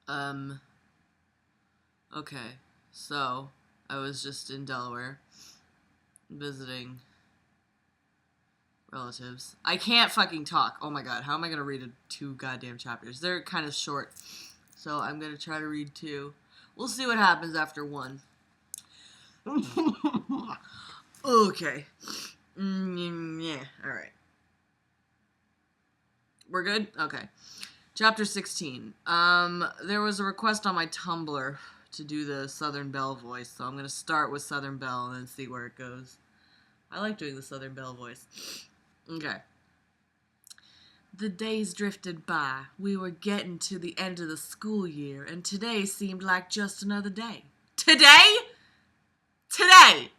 Um, okay. So, I was just in Delaware visiting relatives. I can't fucking talk. Oh my god, how am I gonna read 2 goddamn chapters? They're kind of short, so I'm gonna try to read 2. We'll see what happens after 1. Okay. Yeah, alright. We're good? Okay. Chapter 16. There was a request on my Tumblr to do the Southern Belle voice, so I'm gonna start with Southern Belle and then see where it goes. I like doing the Southern Belle voice. Okay. The days drifted by. We were getting to the end of the school year, and today seemed like just another day. Today? Today!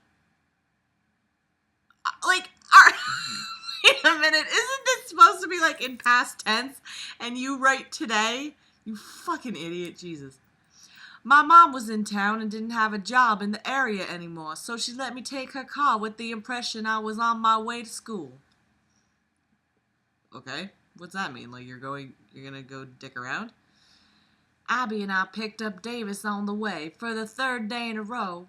Like, wait a minute, isn't this supposed to be, like, in past tense, and you write today? You fucking idiot, Jesus. My mom was in town and didn't have a job in the area anymore, so she let me take her car with the impression I was on my way to school. Okay, what's that mean? Like, you're gonna go dick around? Abby and I picked up Davis on the way for the 3rd day in a row.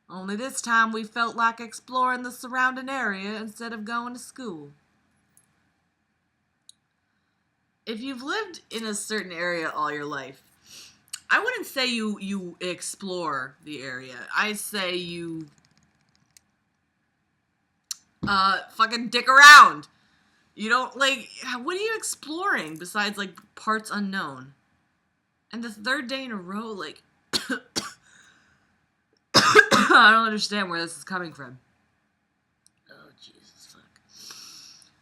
Only this time we felt like exploring the surrounding area instead of going to school. If you've lived in a certain area all your life, I wouldn't say you explore the area. I say you fucking dick around. You don't, like, what are you exploring besides, like, parts unknown? And the 3rd day in a row, like, I don't understand where this is coming from. Oh, Jesus, fuck.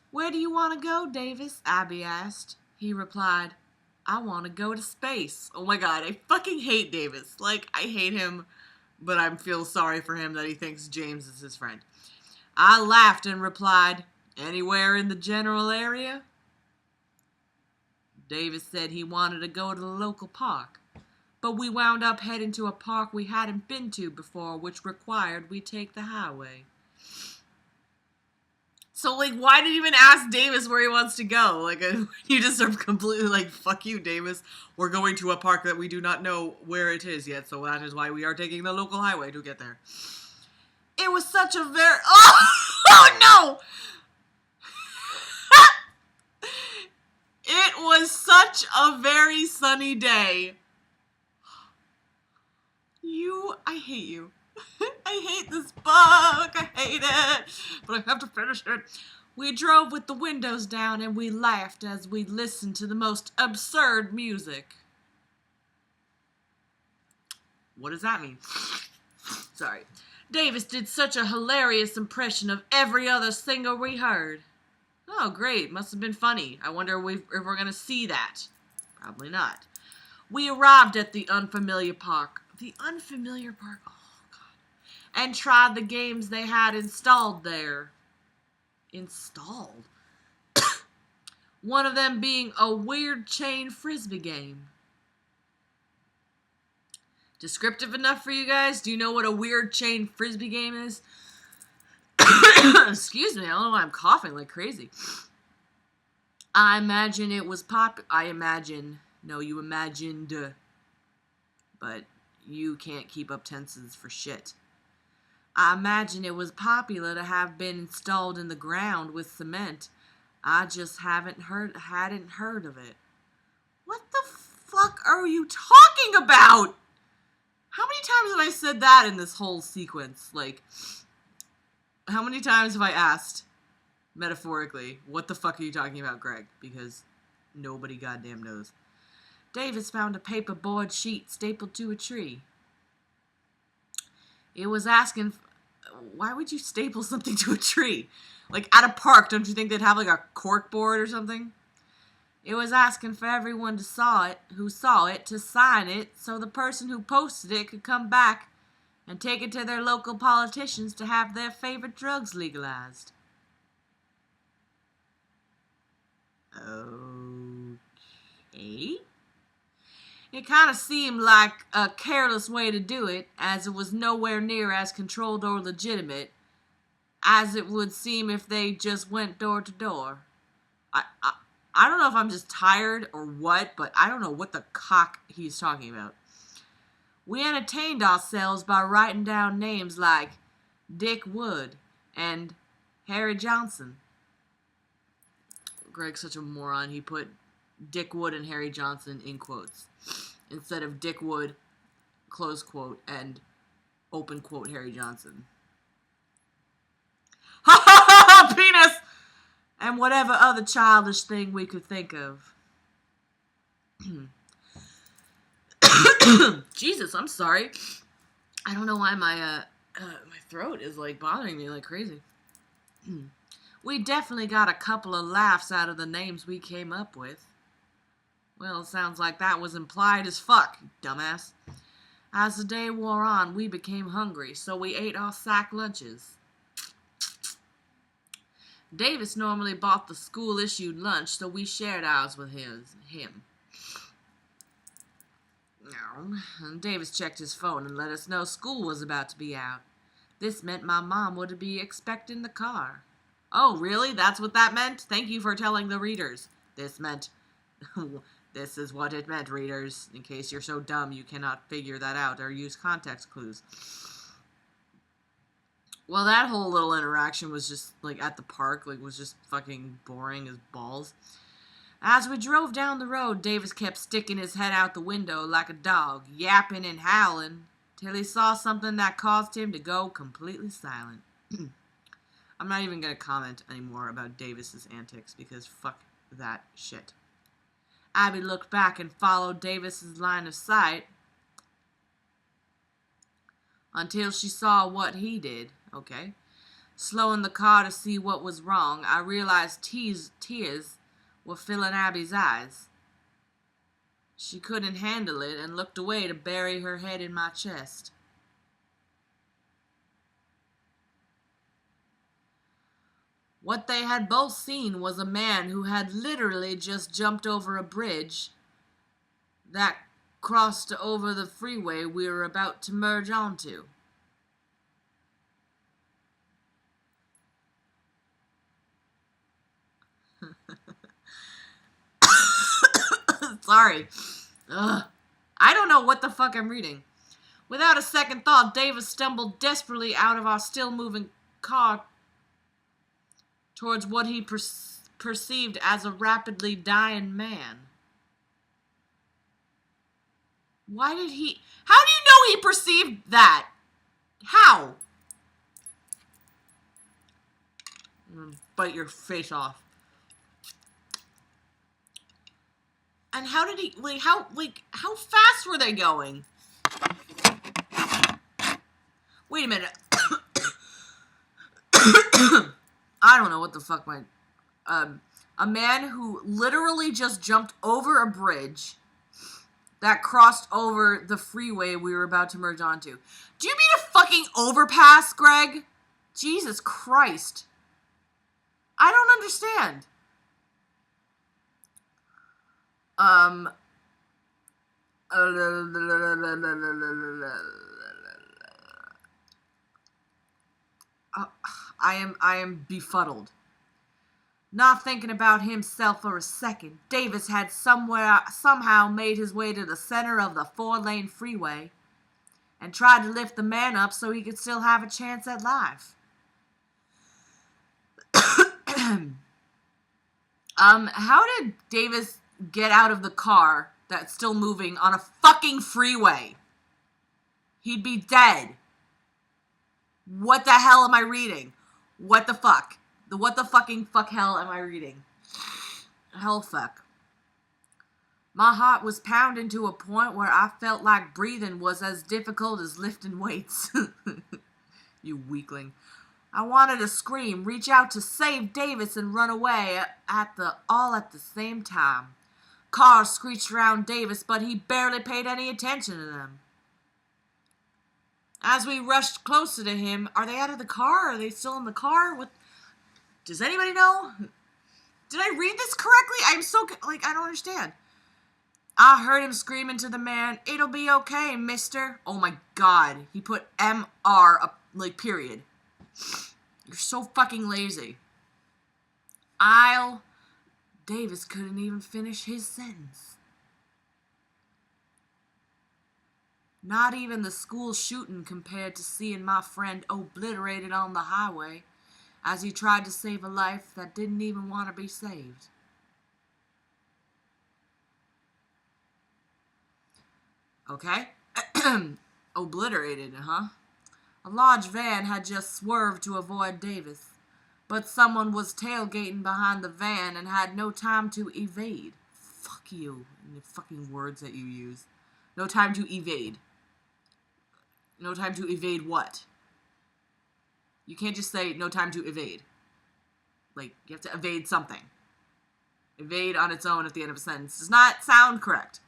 Where do you want to go, Davis? Abby asked. He replied, I want to go to space. Oh my god, I fucking hate Davis. Like, I hate him, but I feel sorry for him that he thinks James is his friend. I laughed and replied, anywhere in the general area? Davis said he wanted to go to the local park, but we wound up heading to a park we hadn't been to before, which required we take the highway. So, like, why did you even ask Davis where he wants to go? Like, you just are completely like, fuck you, Davis. We're going to a park that we do not know where it is yet, so that is why we are taking the local highway to get there. It was such a very... Oh no! It was such a very sunny day. I hate you. I hate this book. I hate it. But I have to finish it. We drove with the windows down and we laughed as we listened to the most absurd music. What does that mean? Sorry. Davis did such a hilarious impression of every other singer we heard. Oh, great. Must have been funny. I wonder if we're going to see that. Probably not. We arrived at the unfamiliar park. The unfamiliar park? Oh, God. And tried the games they had installed there. Installed? One of them being a weird chain frisbee game. Descriptive enough for you guys? Do you know what a weird chain frisbee game is? Excuse me, I don't know why I'm coughing like crazy. I imagine it was you imagined, but you can't keep up tenses for shit. I imagine it was popular to have been installed in the ground with cement. I just hadn't heard of it. What the fuck are you talking about? How many times have I said that in this whole sequence? Like, how many times have I asked, metaphorically, what the fuck are you talking about, Greg? Because nobody goddamn knows. Davis found a paperboard sheet stapled to a tree. It was asking, why would you staple something to a tree? Like, at a park, don't you think they'd have, like, a cork board or something? It was asking for everyone who saw it, to sign it, so the person who posted it could come back and take it to their local politicians to have their favorite drugs legalized. Okay. It kind of seemed like a careless way to do it, as it was nowhere near as controlled or legitimate as it would seem if they just went door to door. I don't know if I'm just tired or what, but I don't know what the cock he's talking about. We entertained ourselves by writing down names like Dick Wood and Harry Johnson. Greg's such a moron. He put Dick Wood and Harry Johnson in quotes instead of Dick Wood, close quote, and open quote Harry Johnson. Ha ha ha ha! Penis! And whatever other childish thing we could think of. Jesus, I'm sorry. I don't know why my throat is like bothering me like crazy. We definitely got a couple of laughs out of the names we came up with. Well, sounds like that was implied as fuck, dumbass. As the day wore on, we became hungry, so we ate our sack lunches. Davis normally bought the school-issued lunch, so we shared ours with him. And Davis checked his phone and let us know school was about to be out. This meant my mom would be expecting the car. Oh, really? That's what that meant? Thank you for telling the readers. This is what it meant, readers, in case you're so dumb you cannot figure that out or use context clues. Well, that whole little interaction was just, like, at the park, like, was just fucking boring as balls. As we drove down the road, Davis kept sticking his head out the window like a dog, yapping and howling, till he saw something that caused him to go completely silent. I'm not even going to comment anymore about Davis's antics, because fuck that shit. Abby looked back and followed Davis's line of sight until she saw what he did. Okay. Slowing the car to see what was wrong, I realized tears were filling Abby's eyes. She couldn't handle it and looked away to bury her head in my chest. What they had both seen was a man who had literally just jumped over a bridge that crossed over the freeway we were about to merge onto. Sorry. Ugh. I don't know what the fuck I'm reading. Without a second thought, Davis stumbled desperately out of our still-moving car towards what he perceived as a rapidly dying man. Why did he... How do you know he perceived that? How? Bite your face off. And how did he... how fast were they going? Wait a minute. I don't know what the fuck my... a man who literally just jumped over a bridge that crossed over the freeway we were about to merge onto. Do you mean a fucking overpass, Greg? Jesus Christ. I don't understand. I am befuddled. Not thinking about himself for a second, Davis had somehow made his way to the center of the 4-lane freeway and tried to lift the man up so he could still have a chance at life. How did Davis get out of the car that's still moving on a fucking freeway? He'd be dead. What the hell am I reading? What the fuck? What the fucking fuck hell am I reading? Hell fuck. My heart was pounding to a point where I felt like breathing was as difficult as lifting weights. You weakling. I wanted to scream, reach out to save Davis and run away all at the same time. Cars screeched around Davis, but he barely paid any attention to them. As we rushed closer to him, are they out of the car? Are they still in the car? What? Does anybody know? Did I read this correctly? I don't understand. I heard him screaming to the man, "It'll be okay, mister." Oh my god. He put M-R up, period. You're so fucking lazy. I'll Davis couldn't even finish his sentence. Not even the school shooting compared to seeing my friend obliterated on the highway as he tried to save a life that didn't even want to be saved. Okay? Obliterated, huh? A large van had just swerved to avoid Davis, but someone was tailgating behind the van and had no time to evade. Fuck you, and the fucking words that you use. No time to evade. No time to evade what? You can't just say no time to evade. Like, you have to evade something. Evade on its own at the end of a sentence does not sound correct.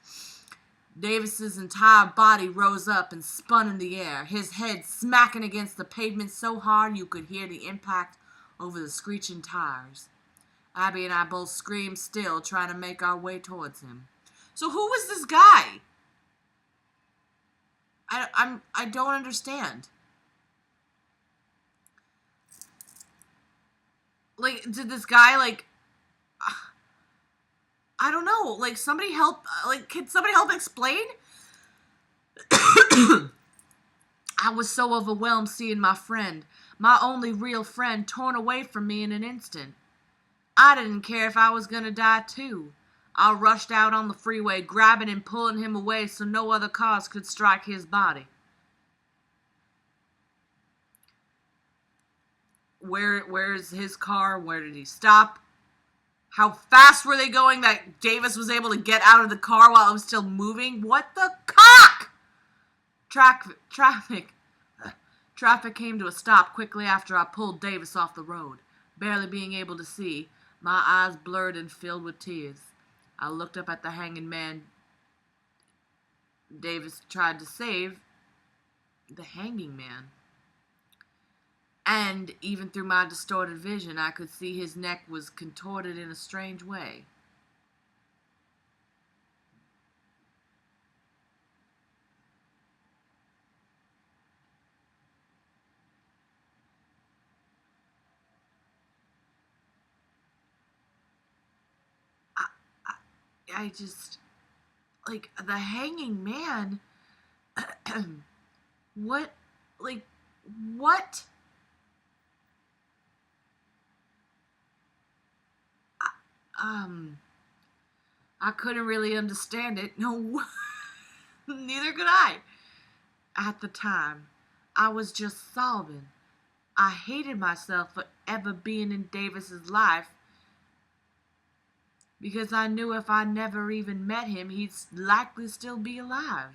Davis's entire body rose up and spun in the air, his head smacking against the pavement so hard you could hear the impact over the screeching tires. Abby and I both screamed still, trying to make our way towards him. So who was this guy? I don't understand. Like, did this guy, like, I don't know, like, somebody help, like, can somebody help explain? I was so overwhelmed seeing my friend, my only real friend, torn away from me in an instant. I didn't care if I was gonna die too. I rushed out on the freeway, grabbing and pulling him away so no other cars could strike his body. Where's his car? Where did he stop? How fast were they going that Davis was able to get out of the car while it was still moving? What the cock? Traffic came to a stop quickly after I pulled Davis off the road. Barely being able to see, my eyes blurred and filled with tears. I looked up at the hanging man Davis tried to save. The hanging man. And even through my distorted vision, I could see his neck was contorted in a strange way. I just, like, the hanging man, what, like, what? I couldn't really understand it. No, neither could I. At the time, I was just sobbing. I hated myself for ever being in Davis's life because I knew if I never even met him, he'd likely still be alive.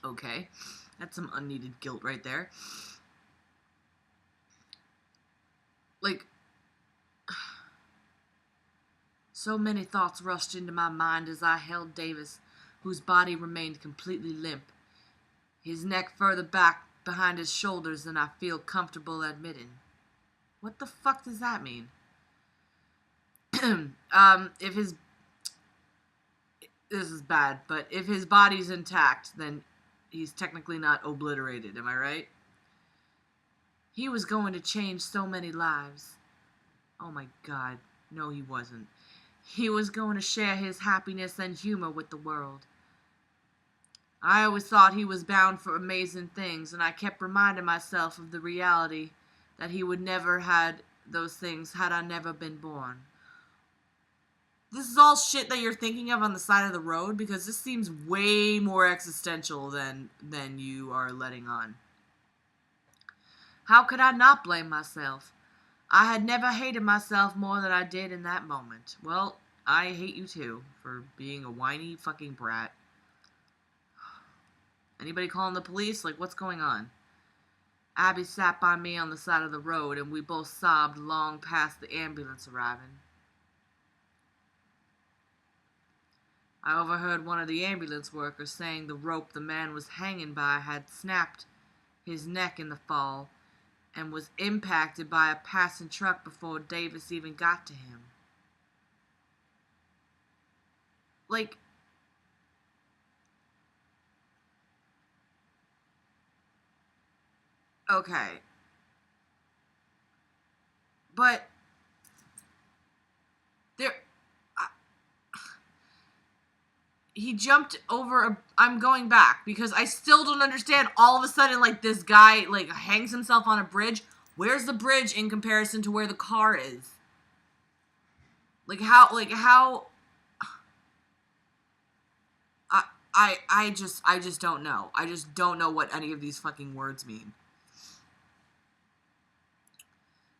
Okay, that's some unneeded guilt right there. Like, so many thoughts rushed into my mind as I held Davis, whose body remained completely limp, his neck further back behind his shoulders than I feel comfortable admitting. What the fuck does that mean? If his... This is bad, but if his body's intact, then he's technically not obliterated, am I right? He was going to change so many lives. Oh my god, no he wasn't. He was going to share his happiness and humor with the world. I always thought he was bound for amazing things, and I kept reminding myself of the reality that he would never had those things had I never been born. This is all shit that you're thinking of on the side of the road, because this seems way more existential than you are letting on. How could I not blame myself? I had never hated myself more than I did in that moment. Well, I hate you too, for being a whiny fucking brat. Anybody calling the police? Like, what's going on? Abby sat by me on the side of the road, and we both sobbed long past the ambulance arriving. I overheard one of the ambulance workers saying the rope the man was hanging by had snapped his neck in the fall and was impacted by a passing truck before Davis even got to him. Like, okay. But he jumped over I'm going back because I still don't understand. All of a sudden, like, this guy, like, hangs himself on a bridge. Where's the bridge in comparison to where the car is? How I just don't know. I just don't know what any of these fucking words mean.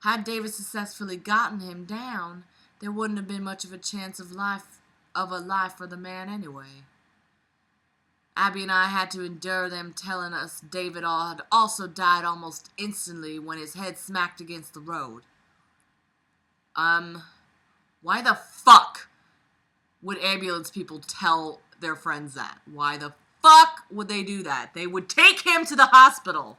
Had Davis successfully gotten him down, there wouldn't have been much of a chance of a life for the man anyway. Abby and I had to endure them telling us David had also died almost instantly when his head smacked against the road. Why the fuck would ambulance people tell their friends that? Why the fuck would they do that? They would take him to the hospital.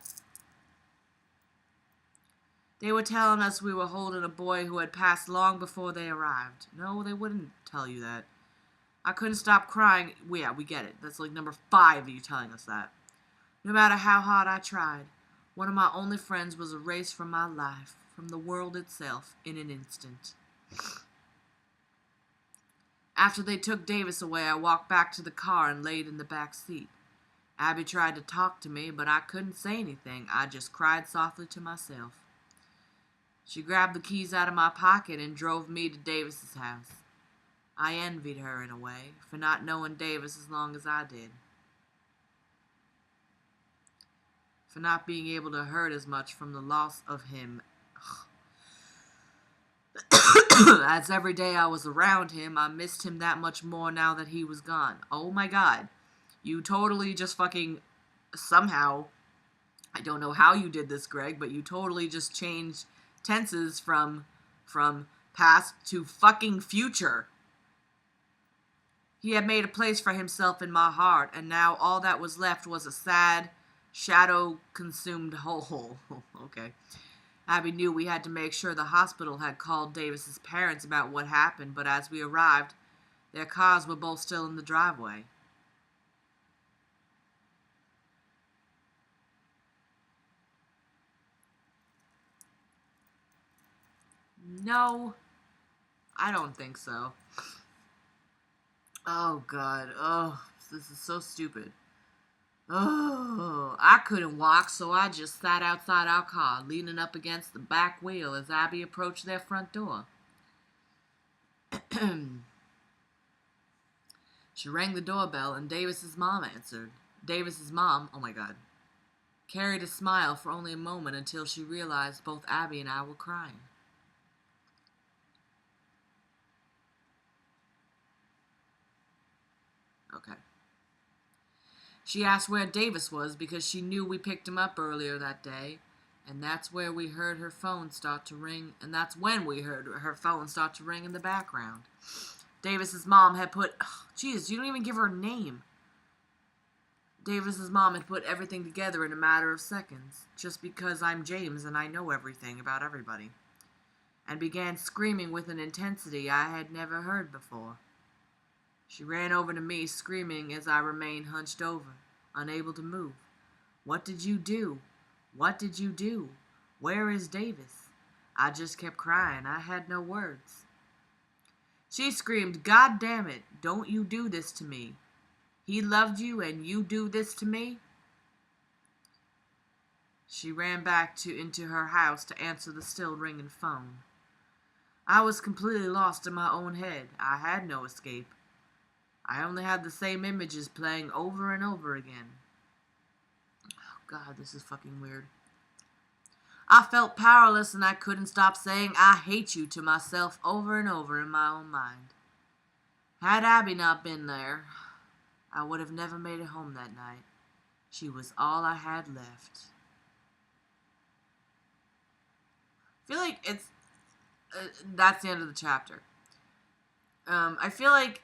They were telling us we were holding a boy who had passed long before they arrived. No, they wouldn't tell you that. I couldn't stop crying. Well, yeah, we get it. That's like number 5 of you telling us that. No matter how hard I tried, one of my only friends was erased from my life, from the world itself, in an instant. After they took Davis away, I walked back to the car and laid in the back seat. Abby tried to talk to me, but I couldn't say anything. I just cried softly to myself. She grabbed the keys out of my pocket and drove me to Davis's house. I envied her in a way, for not knowing Davis as long as I did. For not being able to hurt as much from the loss of him. As every day I was around him, I missed him that much more now that he was gone. Oh my god. You totally just fucking, somehow, I don't know how you did this, Greg, but you totally just changed tenses from past to fucking future. He had made a place for himself in my heart, and now all that was left was a sad, shadow-consumed hole. Okay. Abby knew we had to make sure the hospital had called Davis's parents about what happened, but as we arrived, their cars were both still in the driveway. No, I don't think so. Oh, God. Oh, this is so stupid. Oh, I couldn't walk, so I just sat outside our car, leaning up against the back wheel as Abby approached their front door. She rang the doorbell, and Davis's mom answered. Davis's mom, oh my God, carried a smile for only a moment until she realized both Abby and I were crying. Okay. She asked where Davis was because she knew we picked him up earlier that day, and that's where we heard her phone start to ring, and that's when we heard her phone start to ring in the background. Davis's mom had put, Jesus, you don't even give her a name. Davis's mom had put everything together in a matter of seconds, just because I'm James and I know everything about everybody, and began screaming with an intensity I had never heard before. She ran over to me, screaming as I remained hunched over, unable to move. What did you do? What did you do? Where is Davis? I just kept crying. I had no words. She screamed, God damn it, don't you do this to me. He loved you and you do this to me? She ran back into her house to answer the still ringing phone. I was completely lost in my own head. I had no escape. I only had the same images playing over and over again. Oh God, this is fucking weird. I felt powerless and I couldn't stop saying I hate you to myself over and over in my own mind. Had Abby not been there, I would have never made it home that night. She was all I had left. I feel like it's... that's the end of the chapter. I feel like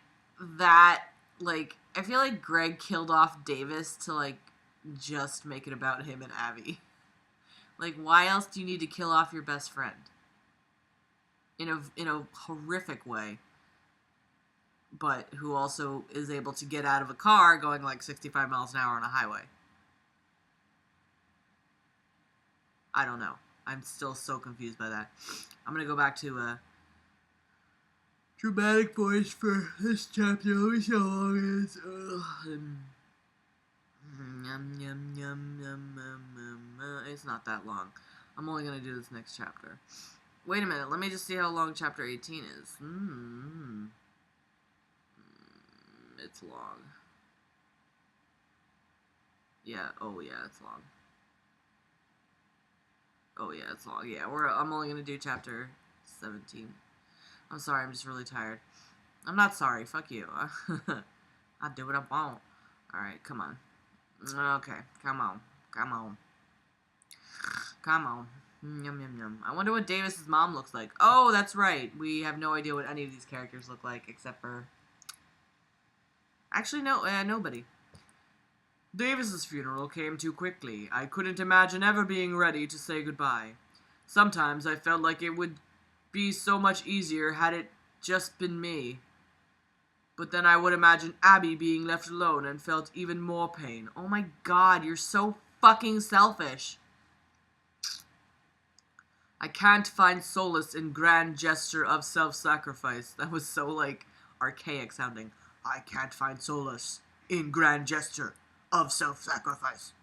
I feel like Greg killed off Davis to, like, just make it about him and Abby. Like, why else do you need to kill off your best friend? In a horrific way. But who also is able to get out of a car going, like, 65 miles an hour on a highway. I don't know. I'm still so confused by that. I'm gonna go back to, dramatic voice for this chapter. Let me see how long it is. It's not that long. I'm only going to do this next chapter. Wait a minute. Let me just see how long chapter 18 is. It's long. Yeah. Oh, yeah, it's long. Oh, yeah, it's long. Yeah, I'm only going to do chapter 17. I'm sorry. I'm just really tired. I'm not sorry. Fuck you. I'll do what I want. Alright, come on. Okay, come on. Come on. Come on. Yum, yum, yum. I wonder what Davis's mom looks like. Oh, that's right. We have no idea what any of these characters look like, except for... Actually, no, nobody. Davis's funeral came too quickly. I couldn't imagine ever being ready to say goodbye. Sometimes I felt like it would be so much easier had it just been me. But then I would imagine Abby being left alone and felt even more pain. Oh my god, you're so fucking selfish. I can't find solace in grand gesture of self-sacrifice. That was so, like, archaic sounding. I can't find solace in grand gesture of self-sacrifice.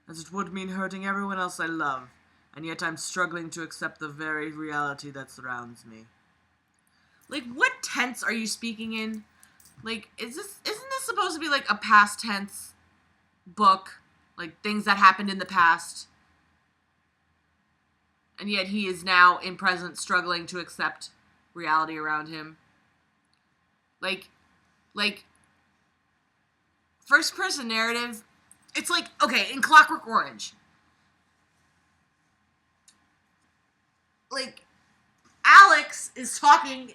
As it would mean hurting everyone else I love, and yet I'm struggling to accept the very reality that surrounds me. Like, what tense are you speaking in? Like, isn't this supposed to be, like, a past tense book? Like, things that happened in the past? And yet he is now, in present, struggling to accept reality around him. Like, first-person narrative, it's like, okay, in Clockwork Orange. Like, Alex is talking...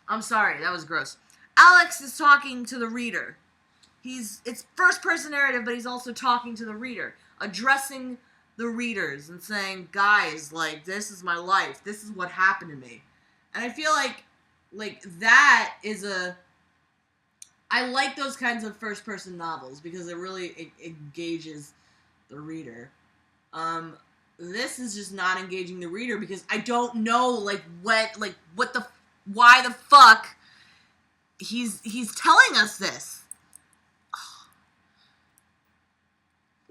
I'm sorry, that was gross. Alex is talking to the reader. It's first-person narrative, but he's also talking to the reader. Addressing the readers and saying, guys, like, this is my life. This is what happened to me. And I feel like that is I like those kinds of first-person novels because it really engages the reader. This is just not engaging the reader because I don't know, why the fuck he's telling us this.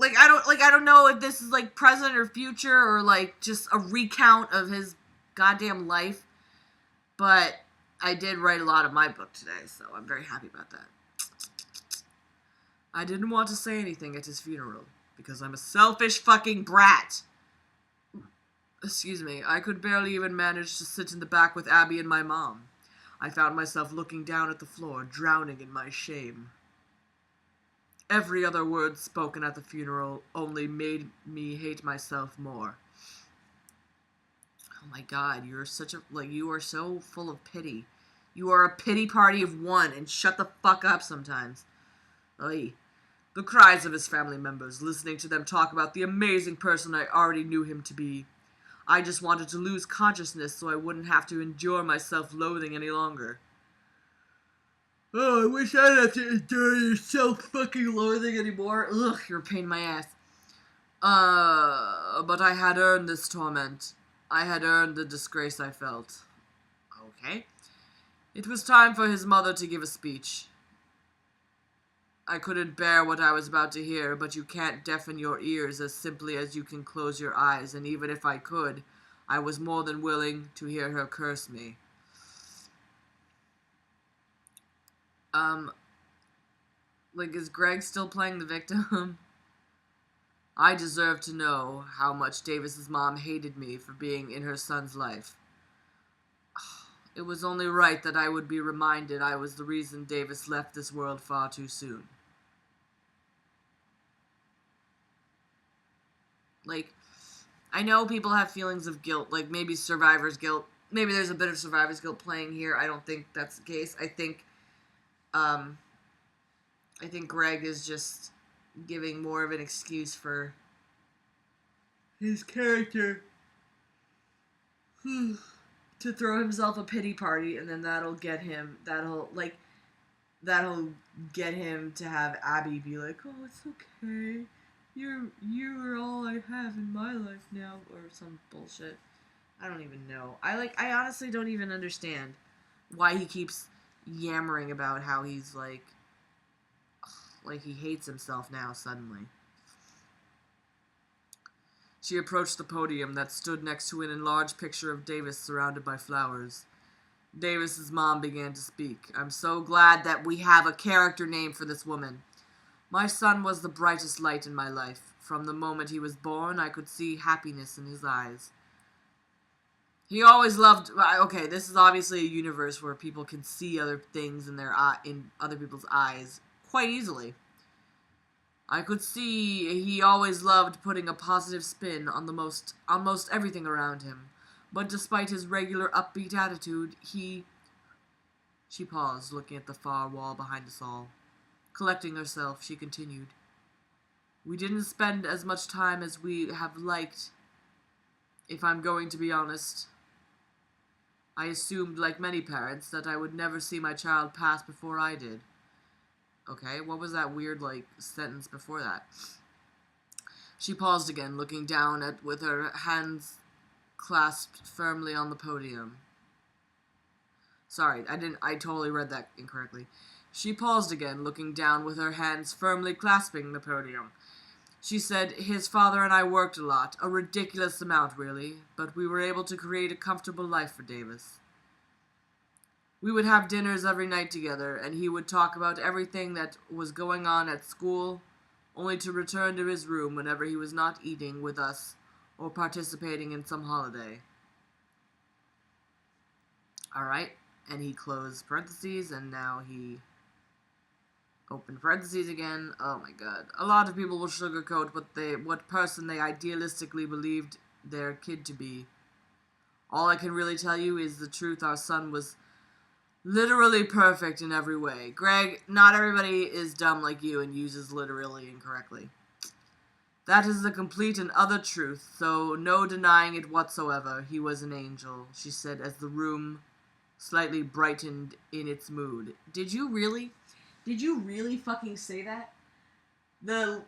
I don't know if this is, like, present or future or, like, just a recount of his goddamn life. But I did write a lot of my book today, so I'm very happy about that. I didn't want to say anything at his funeral, because I'm a selfish fucking brat. Excuse me, I could barely even manage to sit in the back with Abby and my mom. I found myself looking down at the floor, drowning in my shame. Every other word spoken at the funeral only made me hate myself more. Oh my god, you are so full of pity. You are a pity party of one, and shut the fuck up sometimes. Oy. The cries of his family members, listening to them talk about the amazing person I already knew him to be. I just wanted to lose consciousness so I wouldn't have to endure my self-loathing any longer. Oh, I wish I didn't have to endure your self-fucking-loathing anymore. Ugh, you're a pain in my ass. But I had earned this torment. I had earned the disgrace I felt. Okay. It was time for his mother to give a speech. I couldn't bear what I was about to hear, but you can't deafen your ears as simply as you can close your eyes, and even if I could, I was more than willing to hear her curse me. Is Greg still playing the victim? I deserve to know how much Davis's mom hated me for being in her son's life. It was only right that I would be reminded I was the reason Davis left this world far too soon. I know people have feelings of guilt, maybe survivor's guilt. Maybe there's a bit of survivor's guilt playing here. I don't think that's the case. I think Greg is just giving more of an excuse for his character to throw himself a pity party, and then that'll get him to have Abby be like, oh, it's okay, you are all I have in my life now, or some bullshit. I don't even know. I honestly don't even understand why he keeps yammering about how he's like he hates himself now suddenly. She approached the podium that stood next to an enlarged picture of Davis surrounded by flowers. Davis's mom began to speak. I'm so glad that we have a character name for this woman. My son was the brightest light in my life. From the moment he was born, I could see happiness in his eyes. He always loved... Okay, this is obviously a universe where people can see other things in other people's eyes quite easily. I could see he always loved putting a positive spin on most everything around him. But despite his regular upbeat attitude, She paused, looking at the far wall behind us all. Collecting herself, she continued. We didn't spend as much time as we have liked. If I'm going to be honest, I assumed, like many parents, that I would never see my child pass before I did. Okay, what was that weird, sentence before that? She paused again, looking down with her hands clasped firmly on the podium. Sorry, I totally read that incorrectly. She paused again, looking down with her hands firmly clasping the podium. She said, his father and I worked a lot, a ridiculous amount, really, but we were able to create a comfortable life for Davis. We would have dinners every night together, and he would talk about everything that was going on at school, only to return to his room whenever he was not eating with us or participating in some holiday. Alright, and he closed parentheses, and now he opened parentheses again. Oh my god. A lot of people will sugarcoat what person they idealistically believed their kid to be. All I can really tell you is the truth. Our son was literally perfect in every way. Greg, not everybody is dumb like you and uses literally incorrectly. That is the complete and utter truth, so no denying it whatsoever. He was an angel, she said as the room slightly brightened in its mood. Did you really fucking say that? The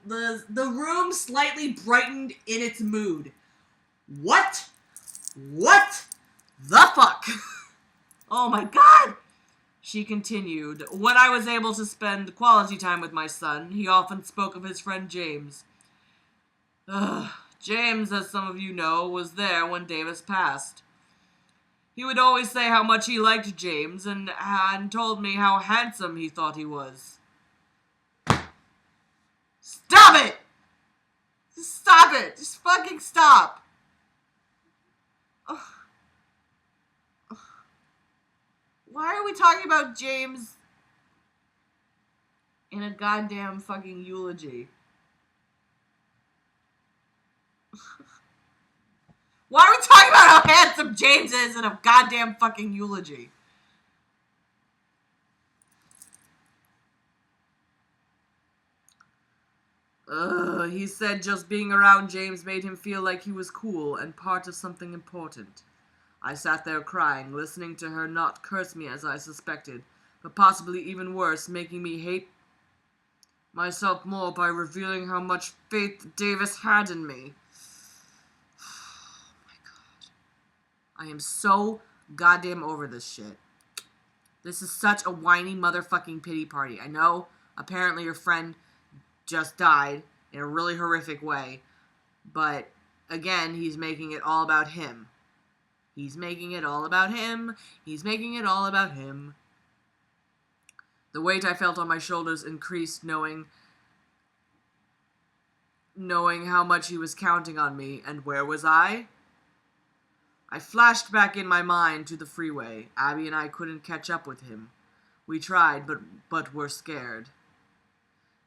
room slightly brightened in its mood. What? What the fuck? Oh my god! She continued. When I was able to spend quality time with my son, he often spoke of his friend James. James, as some of you know, was there when Davis passed. He would always say how much he liked James and told me how handsome he thought he was. Stop it! Just stop it! Just fucking stop! Why are we talking about James in a goddamn fucking eulogy? Why are we talking about how handsome James is in a goddamn fucking eulogy? He said just being around James made him feel like he was cool and part of something important. I sat there crying, listening to her not curse me as I suspected, but possibly even worse, making me hate myself more by revealing how much faith Davis had in me. Oh my god. I am so goddamn over this shit. This is such a whiny motherfucking pity party. I know, apparently your friend just died in a really horrific way, but again, he's making it all about him. He's making it all about him. He's making it all about him. The weight I felt on my shoulders increased, knowing how much he was counting on me, and where was I? I flashed back in my mind to the freeway. Abby and I couldn't catch up with him. We tried, but were scared.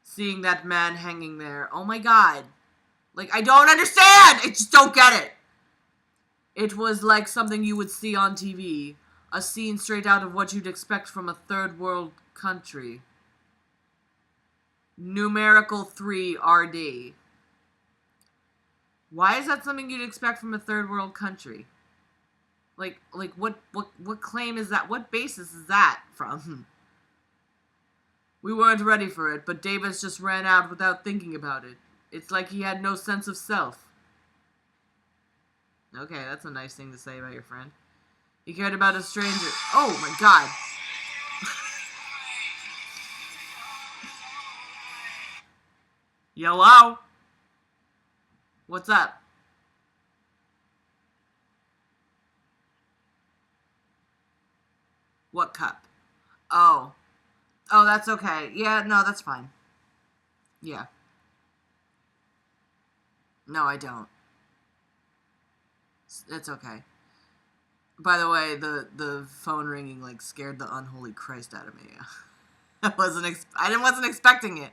Seeing that man hanging there, oh my god. I don't understand! I just don't get it! It was like something you would see on TV. A scene straight out of what you'd expect from a third world country. Numerical 3 RD. Why is that something you'd expect from a third world country? What claim is that? What basis is that from? We weren't ready for it, but Davis just ran out without thinking about it. It's like he had no sense of self. Okay, that's a nice thing to say about your friend. He cared about a stranger. Oh my god. Hello? What's up? What cup? Oh. Oh, that's okay. Yeah, no, that's fine. Yeah. No, I don't. It's okay. By the way, the phone ringing like scared the unholy Christ out of me. I wasn't expecting it.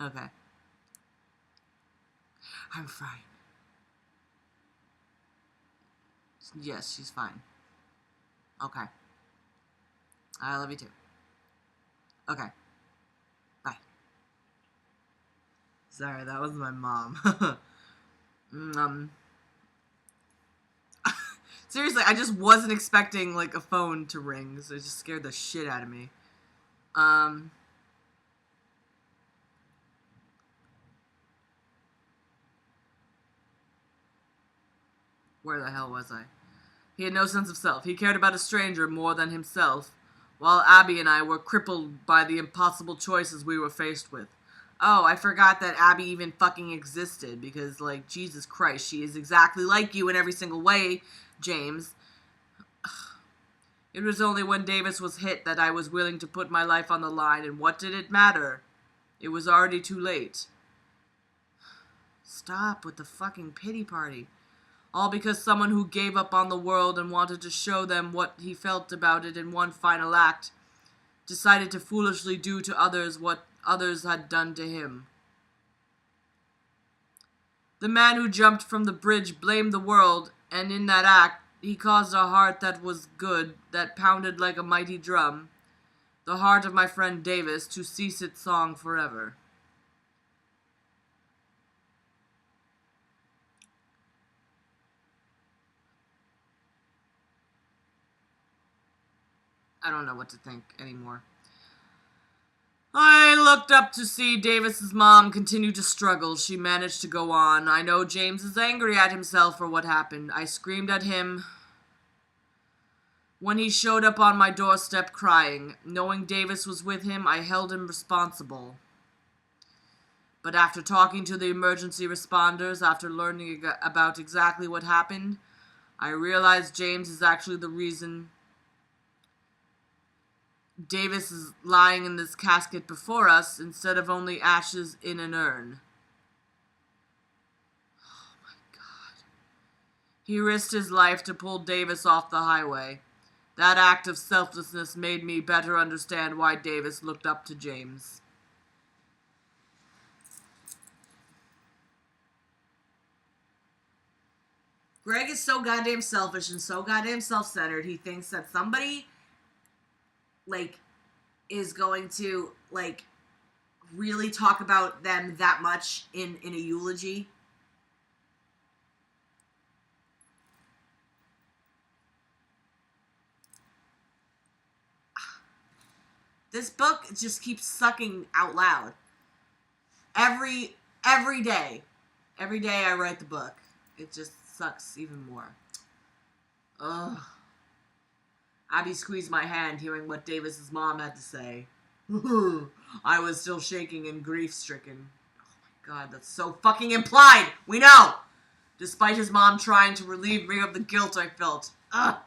Okay. I'm fine. Yes, she's fine. Okay. I love you too. Okay. Bye. Sorry, that was my mom. um. Seriously, I just wasn't expecting like a phone to ring, so it just scared the shit out of me. Where the hell was I? He had no sense of self. He cared about a stranger more than himself, while Abby and I were crippled by the impossible choices we were faced with. Oh, I forgot that Abby even fucking existed, because, like, Jesus Christ, she is exactly like you in every single way, James. It was only when Davis was hit that I was willing to put my life on the line, and what did it matter? It was already too late. Stop with the fucking pity party. All because someone who gave up on the world and wanted to show them what he felt about it in one final act decided to foolishly do to others what others had done to him. The man who jumped from the bridge blamed the world, and in that act he caused a heart that was good, that pounded like a mighty drum, the heart of my friend Davis, to cease its song forever. I don't know what to think anymore. I looked up to see Davis's mom continue to struggle. She managed to go on. I know James is angry at himself for what happened. I screamed at him when he showed up on my doorstep crying. Knowing Davis was with him, I held him responsible. But after talking to the emergency responders, after learning about exactly what happened, I realized James is actually the reason Davis is lying in this casket before us instead of only ashes in an urn. Oh my God. He risked his life to pull Davis off the highway. That act of selflessness made me better understand why Davis looked up to James. Greg is so goddamn selfish and so goddamn self-centered. He thinks that somebody is going to really talk about them that much in a eulogy. This book just keeps sucking out loud. Every day. Every day I write the book. It just sucks even more. Ugh. Abby squeezed my hand, hearing what Davis's mom had to say. I was still shaking and grief-stricken. Oh my God, that's so fucking implied! We know! Despite his mom trying to relieve me of the guilt I felt. Ugh!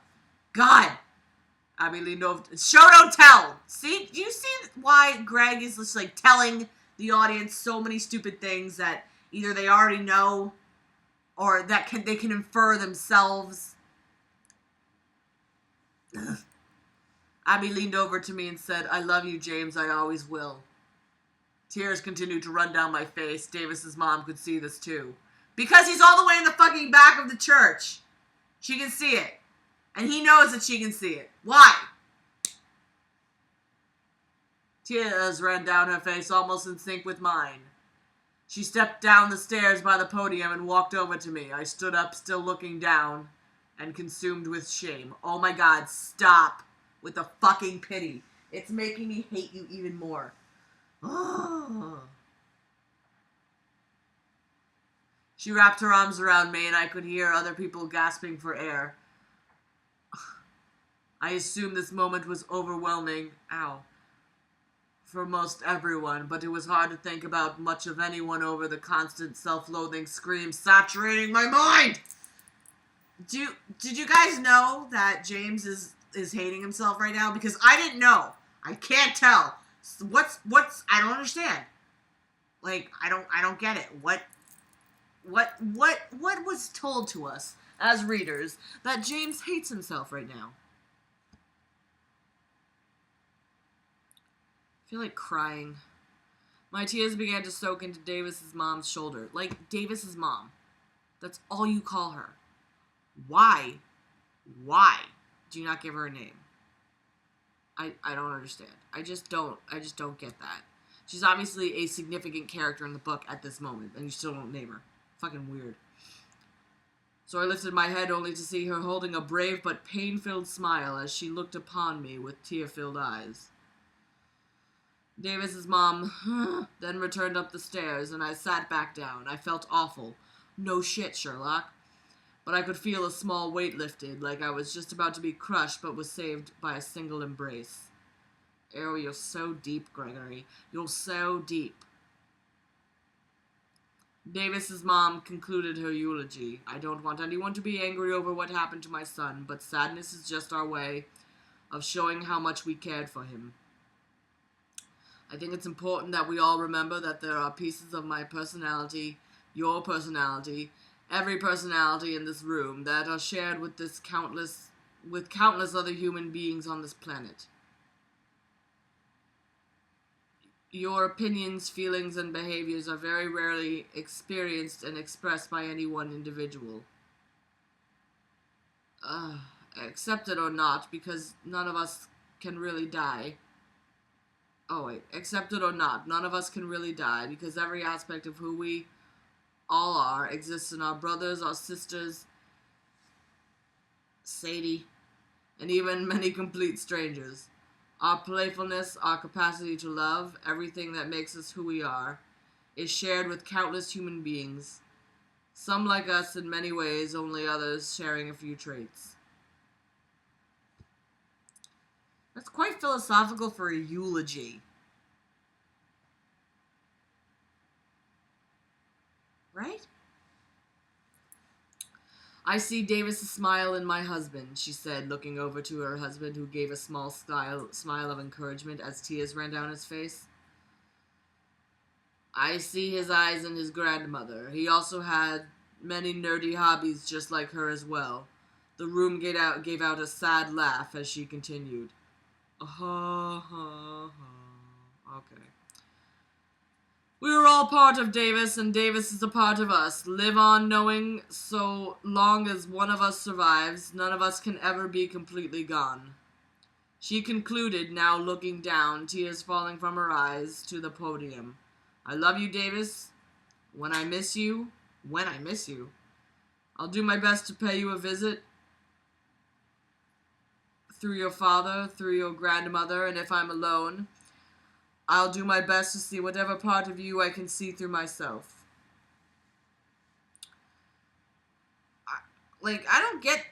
God! Abby leaned over. Show, don't tell! See? Do you see why Greg is just, telling the audience so many stupid things that either they already know or that they can infer themselves? Abby leaned over to me and said, I love you, James. I always will. Tears continued to run down my face. Davis's mom could see this too. Because he's all the way in the fucking back of the church. She can see it. And he knows that she can see it. Why? Tears ran down her face, almost in sync with mine. She stepped down the stairs by the podium and walked over to me. I stood up, still looking down, and consumed with shame. Oh my God, stop with the fucking pity. It's making me hate you even more. She wrapped her arms around me, and I could hear other people gasping for air. I assume this moment was overwhelming, for most everyone, but it was hard to think about much of anyone over the constant self-loathing screams saturating my mind! Did you guys know that James is hating himself right now? Because I didn't know. I can't tell. What's I don't understand. Like, I don't get it. What was told to us as readers that James hates himself right now? I feel like crying. My tears began to soak into Davis's mom's shoulder. Like, Davis's mom. That's all you call her. Why? Why do you not give her a name? I don't understand. I just don't get that. She's obviously a significant character in the book at this moment, and you still don't name her. Fucking weird. So I lifted my head only to see her holding a brave but pain-filled smile as she looked upon me with tear-filled eyes. Davis's mom then returned up the stairs, and I sat back down. I felt awful. No shit, Sherlock. But I could feel a small weight lifted, like I was just about to be crushed, but was saved by a single embrace. Oh, you're so deep, Gregory. You're so deep. Davis's mom concluded her eulogy. I don't want anyone to be angry over what happened to my son, but sadness is just our way of showing how much we cared for him. I think it's important that we all remember that there are pieces of my personality, your personality, every personality in this room that are shared with countless other human beings on this planet. Your opinions, feelings, and behaviors are very rarely experienced and expressed by any one individual. Accept it or not, because none of us can really die. Accept it or not, none of us can really die, because every aspect of who we all are exists in our brothers, our sisters, Sadie, and even many complete strangers. Our playfulness, our capacity to love, everything that makes us who we are, is shared with countless human beings. Some like us in many ways, only others sharing a few traits. That's quite philosophical for a eulogy. Right? I see Davis's smile in my husband, she said, looking over to her husband, who gave a small smile of encouragement as tears ran down his face. I see his eyes in his grandmother. He also had many nerdy hobbies just like her as well. The room gave out a sad laugh as she continued. Okay. We were all part of Davis, and Davis is a part of us. Live on knowing so long as one of us survives, none of us can ever be completely gone. She concluded, now looking down, tears falling from her eyes, to the podium. I love you, Davis. When I miss you, I'll do my best to pay you a visit. Through your father, through your grandmother, and if I'm alone, I'll do my best to see whatever part of you I can see through myself. I don't get,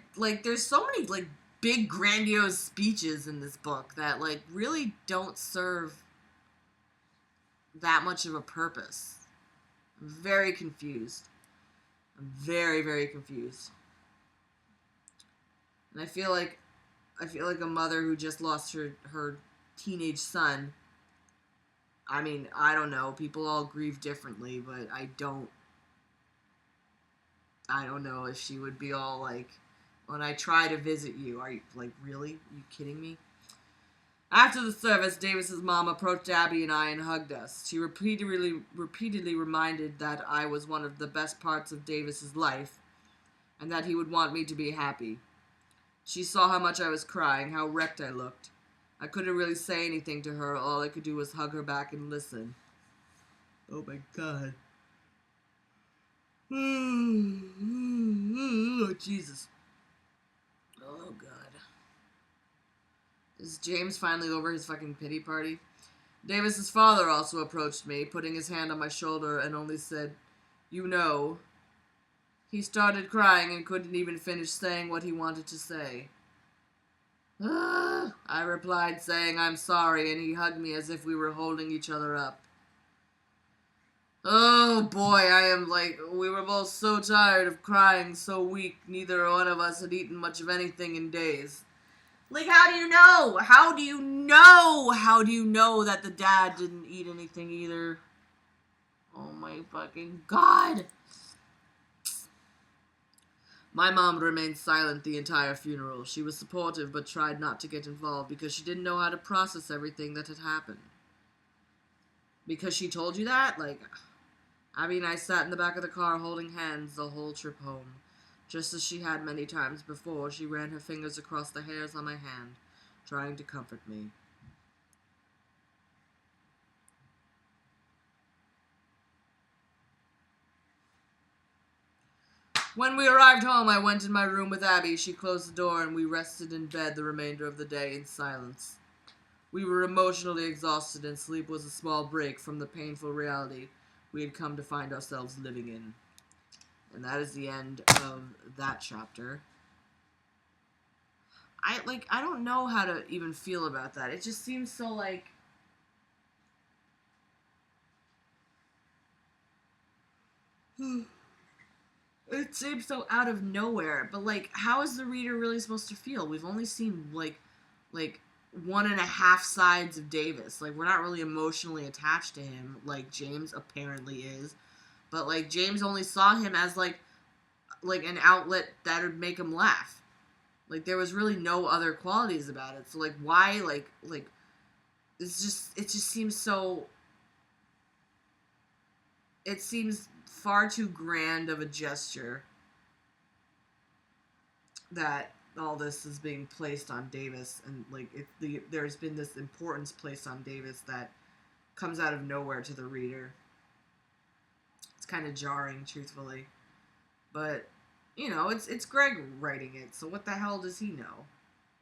there's so many, big, grandiose speeches in this book that, really don't serve that much of a purpose. I'm very confused. I'm very, very confused. And I feel like a mother who just lost her teenage son. I mean, I don't know. People all grieve differently, but I don't know if she would be all when I try to visit you, are you, really? Are you kidding me? After the service, Davis's mom approached Abby and I and hugged us. She repeatedly reminded that I was one of the best parts of Davis's life, and that he would want me to be happy. She saw how much I was crying, how wrecked I looked. I couldn't really say anything to her. All I could do was hug her back and listen. Oh my God. Oh, Jesus. Oh, God. Is James finally over his fucking pity party? Davis's father also approached me, putting his hand on my shoulder, and only said, "You know, He started crying and couldn't even finish saying what he wanted to say. I replied, saying I'm sorry, and he hugged me as if we were holding each other up. Oh boy, we were both so tired of crying, so weak, neither one of us had eaten much of anything in days. Like, how do you know? How do you know? How do you know that the dad didn't eat anything either? Oh my fucking God. My mom remained silent the entire funeral. She was supportive but tried not to get involved because she didn't know how to process everything that had happened. Because she told you that? Abby and I sat in the back of the car holding hands the whole trip home. Just as she had many times before, she ran her fingers across the hairs on my hand, trying to comfort me. When we arrived home, I went in my room with Abby. She closed the door, and we rested in bed the remainder of the day in silence. We were emotionally exhausted, and sleep was a small break from the painful reality we had come to find ourselves living in. And that is the end of that chapter. I don't know how to even feel about that. It just seems so, it seems so out of nowhere. But, how is the reader really supposed to feel? We've only seen, 1.5 sides of Davis. We're not really emotionally attached to him, like James apparently is. But, James only saw him as, an outlet that would make him laugh. There was really no other qualities about it. So, why, it just seems so... It seems far too grand of a gesture that all this is being placed on Davis, and there's been this importance placed on Davis that comes out of nowhere to the reader. It's kind of jarring, truthfully, but it's Greg writing it, so what the hell does he know?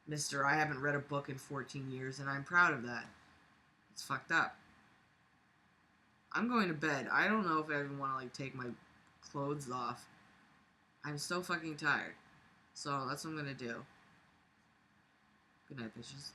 Mister, I haven't read a book in 14 years, and I'm proud of that. It's fucked up. I'm going to bed. I don't know if I even want to take my clothes off. I'm so fucking tired. So that's what I'm gonna do. Good night, bitches.